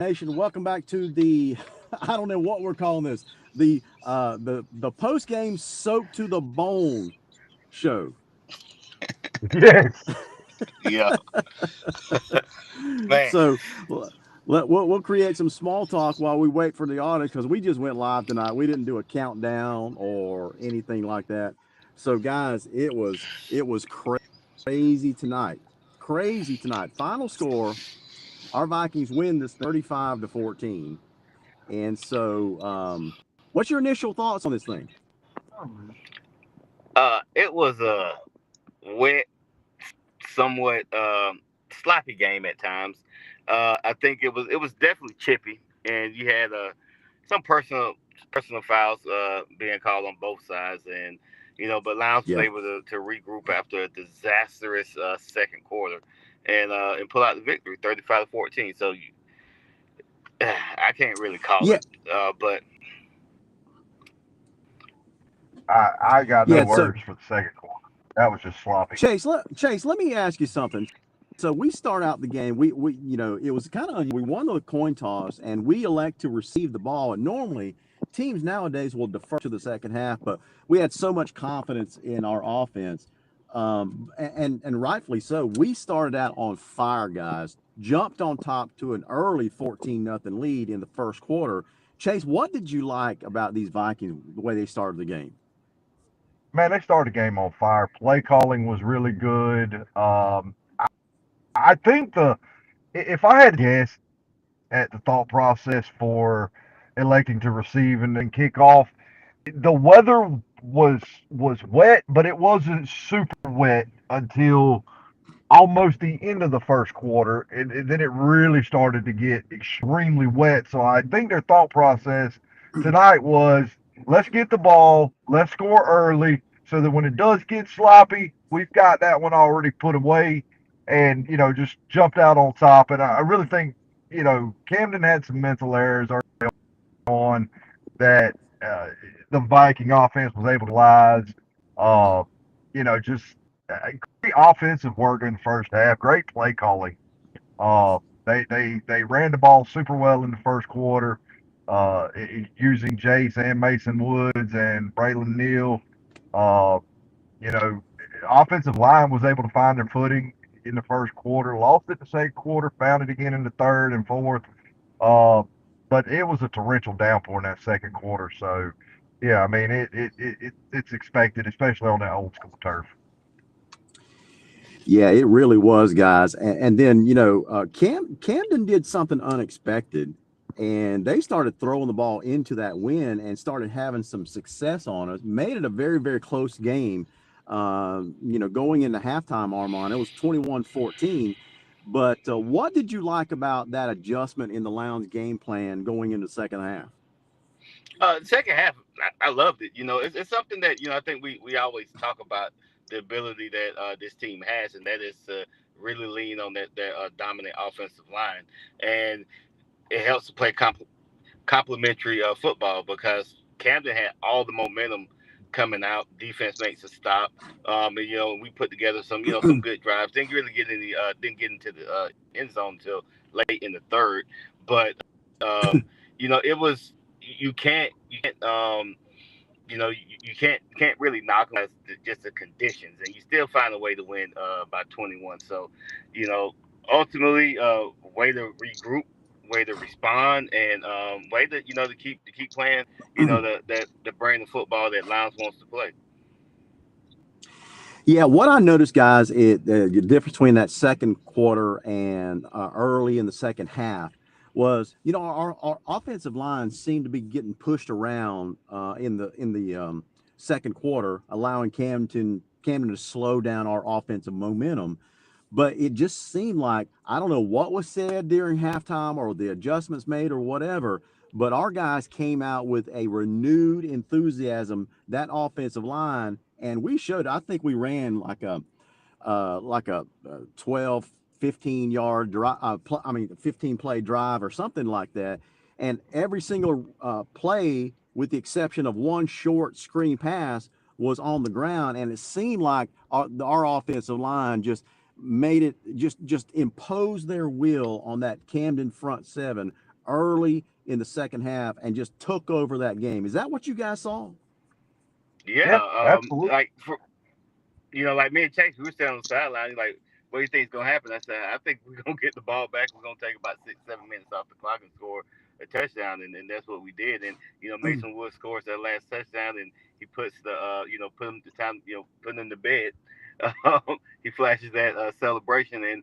Nation, welcome back to the I don't know what we're calling this. The post game soap to the bone show. Yes. Yeah, man. So we'll create some small talk while we wait for the audience because we just went live tonight. We didn't do a countdown or anything like that. So guys, it was crazy tonight. Crazy tonight. Final score: our Vikings win this 35-14. And so, what's your initial thoughts on this thing? It was a wet, somewhat sloppy game at times. I think it was definitely chippy, and you had some personal fouls being called on both sides, and but Lions was Yeah. able to regroup after a disastrous second quarter, and pull out the victory, 35-14. So I can't really call Yeah. it, but I got no Yeah. So, words for the second quarter. That was just sloppy. Chase, let me ask you something. So we start out the game. We it was kind of we won the coin toss and we elect to receive the ball. And normally teams nowadays will defer to the second half, but we had so much confidence in our offense, and rightfully so. We started out on fire, guys. Jumped on top to an early 14-0 lead in the first quarter. Chase, what did you like about these Vikings the way they started the game? Man, they started the game on fire. Play calling was really good. I think if I had to guess at the thought process for electing to receive and then kick off, the weather was wet, but it wasn't super wet until almost the end of the first quarter, and then it really started to get extremely wet. So I think their thought process tonight was, let's get the ball, let's score early, so that when it does get sloppy, we've got that one already put away, and just jumped out on top. And I really think Camden had some mental errors early on that the Viking offense was able to realize. Uh, just great offensive work in the first half, great play calling. They ran the ball super well in the first quarter, using Jace and Mason Woods and Braylon Neal. Uh, you know, Offensive line was able to find their footing in the first quarter, lost it the second quarter, found it again in the third and fourth. Uh, but it was a torrential downpour in that second quarter. So, yeah, I mean, it's expected, especially on that old school turf. Yeah, it really was, guys. And then Camden did something unexpected, and they started throwing the ball into that win and started having some success on us. Made it a very very close game. Going into halftime, Armand, it was 21-14. But what did you like about that adjustment in the Lounge game plan going into the second half? the second half, I loved it. It's something that I think we always talk about the ability that this team has, and that is to really lean on that dominant offensive line, and it helps to play complementary football because Camden had all the momentum coming out. Defense makes a stop, and we put together some good drives. Didn't really didn't get into the end zone until late in the third, but it was you can't really knock them as just the conditions, and you still find a way to win by 21. So, you know, ultimately, way to regroup, way to respond, and way to to keep playing. The brand of football that Lions wants to play. Yeah, what I noticed, guys, the difference between that second quarter and early in the second half was, our offensive line seemed to be getting pushed around in the second quarter, allowing Camden to slow down our offensive momentum. But it just seemed like I don't know what was said during halftime or the adjustments made or whatever. But our guys came out with a renewed enthusiasm, that offensive line, and we showed. I think we ran like a 12, 15 yard drive. I mean, 15 play drive or something like that. And every single play, with the exception of one short screen pass, was on the ground. And it seemed like our offensive line just made it just imposed their will on that Camden front seven early in the second half and just took over that game. Is that what you guys saw? Yeah, Yeah, absolutely. like for like me and Chase, we were sitting on the sideline. He's like, what do you think is gonna happen? I said, I think we're gonna get the ball back. We're gonna take about 6, 7 minutes off the clock and score a touchdown, and that's what we did. And Mason Wood scores that last touchdown, and he puts the put him the time put him to bed. He flashes that celebration, and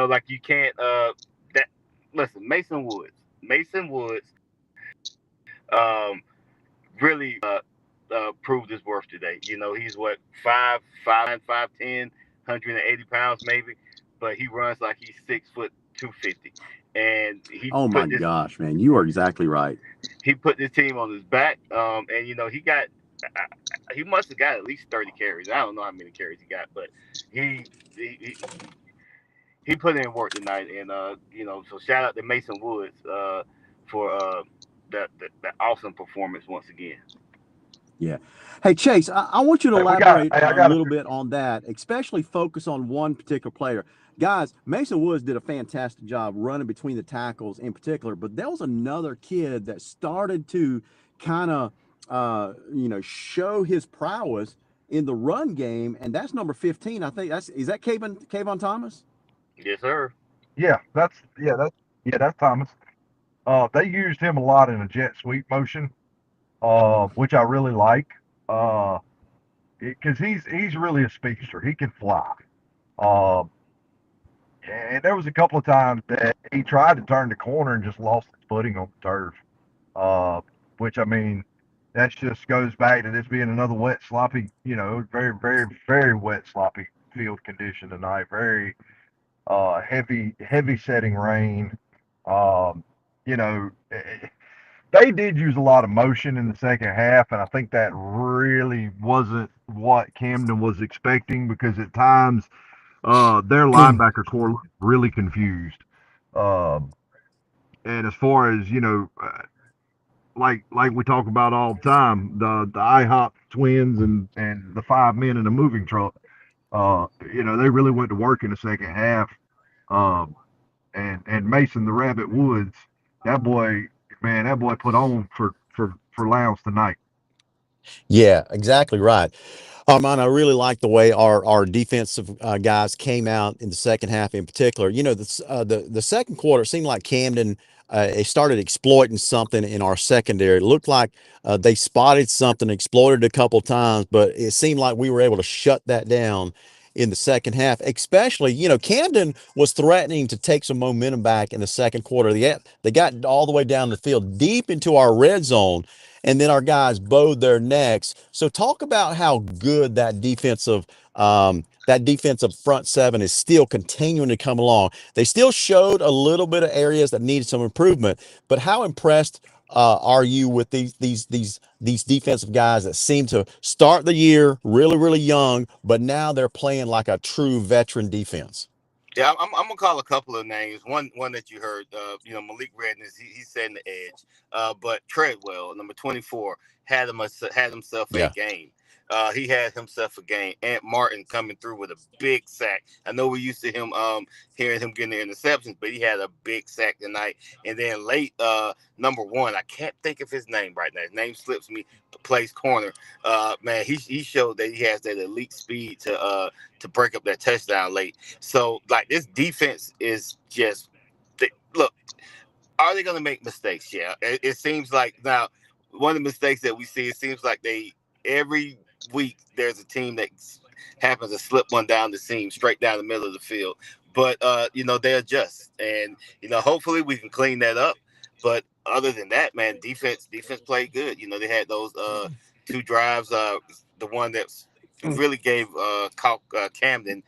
like you can't that listen, Mason Woods, um, really proved his worth today. He's what 5'9", 5'10", 180 pounds maybe, but he runs like he's 6 foot 250, and Oh my gosh, man, you are exactly right. he put this team on his back. And he must have got at least 30 carries. I don't know how many carries he got, but he he, he put in work tonight, and so shout out to Mason Woods for that awesome performance once again. Yeah. Hey, Chase, I want you to Hey, we got. elaborate Hey, I a got a. little bit on that, especially focus on one particular player. Guys, Mason Woods did a fantastic job running between the tackles in particular, but there was another kid that started to kind of, show his prowess in the run game, and that's number 15. I think is that Kayvon Thomas? Yes, sir. Yeah, that's Thomas. They used him a lot in a jet sweep motion, which I really like. Uh, because he's really a speedster. He can fly. Uh, and there was a couple of times that he tried to turn the corner and just lost his footing on the turf. Uh, which I mean, that just goes back to this being another wet, sloppy, very, very, very wet, sloppy field condition tonight. Very heavy setting rain. Um, you know, they did use a lot of motion in the second half, and I think that really wasn't what Camden was expecting because at times their linebacker core looked really confused. Um, and as far as like we talk about all the time, the IHOP twins and the 5 men in a moving truck. They really went to work in the second half. Um, and Mason the Rabbit Woods, that boy, man, that boy put on for Lowndes tonight. Yeah, exactly right. Armand, I really like the way our defensive guys came out in the second half, in particular. The second quarter it seemed like Camden they started exploiting something in our secondary. It looked like they spotted something, exploited it a couple times, but it seemed like we were able to shut that down in the second half. Especially, Camden was threatening to take some momentum back in the second quarter. They got all the way down the field, deep into our red zone, and then our guys bowed their necks. So talk about how good that defensive front seven is still continuing to come along. They still showed a little bit of areas that needed some improvement, but how impressed are you with these defensive guys that seem to start the year really really young, but now they're playing like a true veteran defense? Yeah, I'm gonna call a couple of names. One that you heard, Malik Redness, he's setting the edge. But Treadwell, number 24, had himself a Yeah. game. He had himself a game. Ant Martin coming through with a big sack. I know we're used to him hearing him getting the interceptions, but he had a big sack tonight. And then late, number one, I can't think of his name right now. His name slips me. Plays corner. Man, he showed that he has that elite speed to break up that touchdown late. So, like, this defense is just look. Are they going to make mistakes? Yeah, it seems like now one of the mistakes that we see. It seems like they every week there's a team that happens to slip one down the seam, straight down the middle of the field. But they adjust, and hopefully we can clean that up. But other than that, man, defense played good. They had those two drives. The one that really gave Camden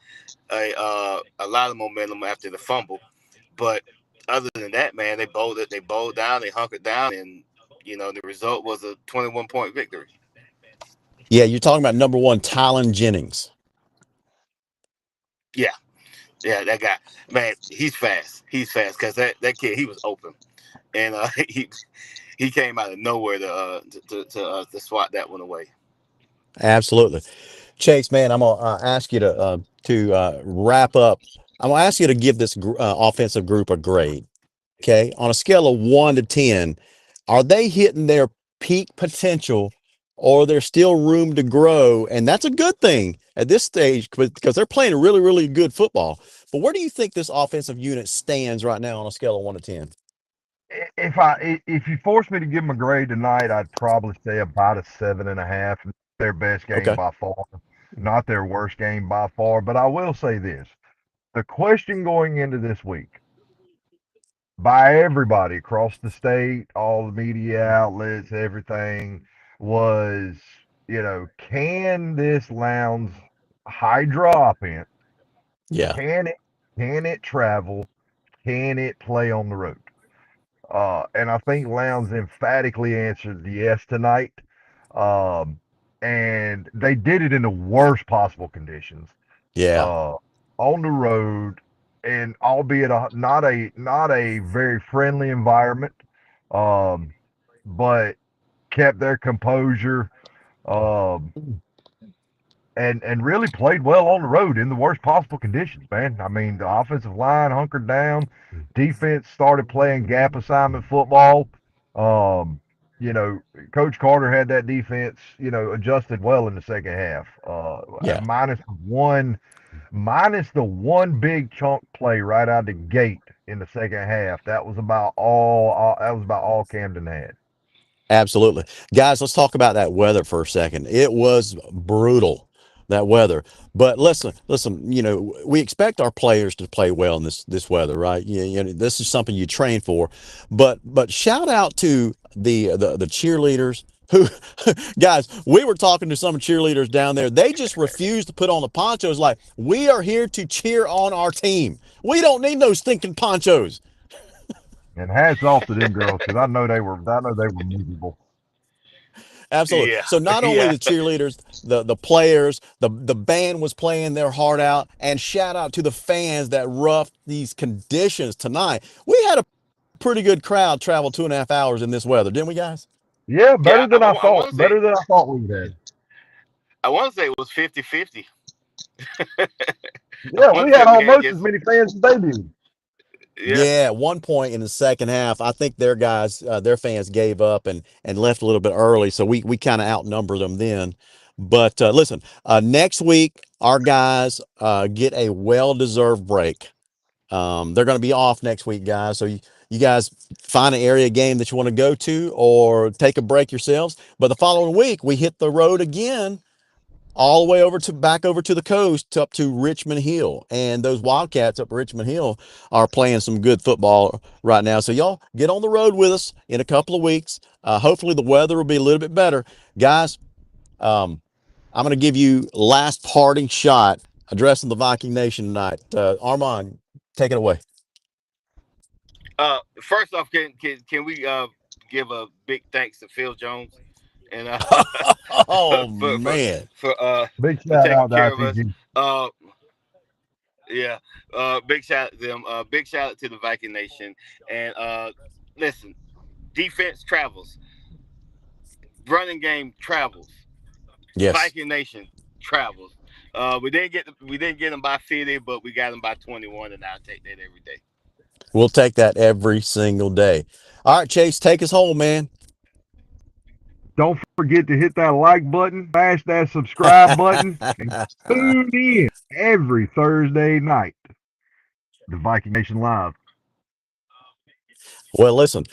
a lot of momentum after the fumble. But other than that, man, they bowled down, they hunkered down, and the result was a 21-point victory. Yeah, you're talking about number one, Tylen Jennings. Yeah, yeah, that guy, man, he's fast. He's fast because that kid he was open, and he came out of nowhere to swat that one away. Absolutely. Chase, man, I'm gonna ask you to wrap up. I'm gonna ask you to give this offensive group a grade. okay, on a scale of 1 to 10, are they hitting their peak potential or there's still room to grow? And that's a good thing at this stage because they're playing really, really good football. But where do you think this offensive unit stands right now on a scale of 1 to 10? If you force me to give them a grade tonight, I'd probably say about a 7.5. Their best game Okay. by far, not their worst game by far. But I will say this: the question going into this week by everybody across the state, all the media outlets, everything was, can this Lowndes Hydra offense, Yeah. can it can it travel, can it play on the road? And I think Lowndes emphatically answered yes tonight. Um, and they did it in the worst possible conditions, Yeah. uh, on the road, and albeit not a very friendly environment, um, but kept their composure. Um, and really played well on the road in the worst possible conditions, man. I mean, the offensive line hunkered down, defense started playing gap assignment football. Um, Coach Carter had that defense, adjusted well in the second half. Yeah. Minus the one big chunk play right out the gate in the second half. That was about all. That was about all Camden had. Absolutely. Guys, let's talk about that weather for a second. It was brutal, that weather. But listen, we expect our players to play well in this weather, right? This is something you train for. But shout out to the cheerleaders who guys, we were talking to some cheerleaders down there. They just refused to put on the ponchos like, we are here to cheer on our team. We don't need those stinking ponchos. And hats off to them girls because I know they were miserable. Absolutely. Yeah, So not only yeah, the cheerleaders, the players, the band was playing their heart out, and shout out to the fans that roughed these conditions tonight. We had a pretty good crowd travel 2.5 hours in this weather, didn't we, guys? Yeah, yeah. better than I I thought. want to say Better than I thought we would have. it was 50-50. I Yeah, want we to say had we had almost as just many fans as they did. yeah, Yeah, at one point in the second half, I think their guys, their fans gave up and left a little bit early, so we kind of outnumbered them then. But listen, next week our guys get a well-deserved break. They're going to be off next week, guys. So you guys find an area game that you want to go to or take a break yourselves. But the following week, we hit the road again, all the way back over to the coast, up to Richmond Hill. And those Wildcats up Richmond Hill are playing some good football right now. So y'all get on the road with us in a couple of weeks. Hopefully the weather will be a little bit better, guys. Um, I'm going to give you last parting shot addressing the Viking Nation tonight. Armand, take it away. First off, can we give a big thanks to Phil Jones and Oh for for man. for Big for shout taking out to care of us. ITG. Uh, yeah, big shout out to them. Big shout out to the Viking Nation. And listen, defense travels, running game travels, Yes. Viking Nation travels. We didn't get them by 50, but we got them by 21, and I'll take that every day. We'll take that every single day. All right, Chase, take us home, man. Don't forget to hit that like button, smash that subscribe button, and tune in every Thursday night to Viking Nation Live. Well, listen,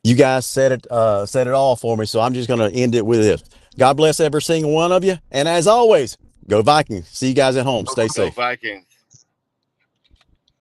you guys said it all for me, so I'm just gonna end it with this. God bless every single one of you. And as always, go Vikings. See you guys at home. Stay Go safe. Vikings.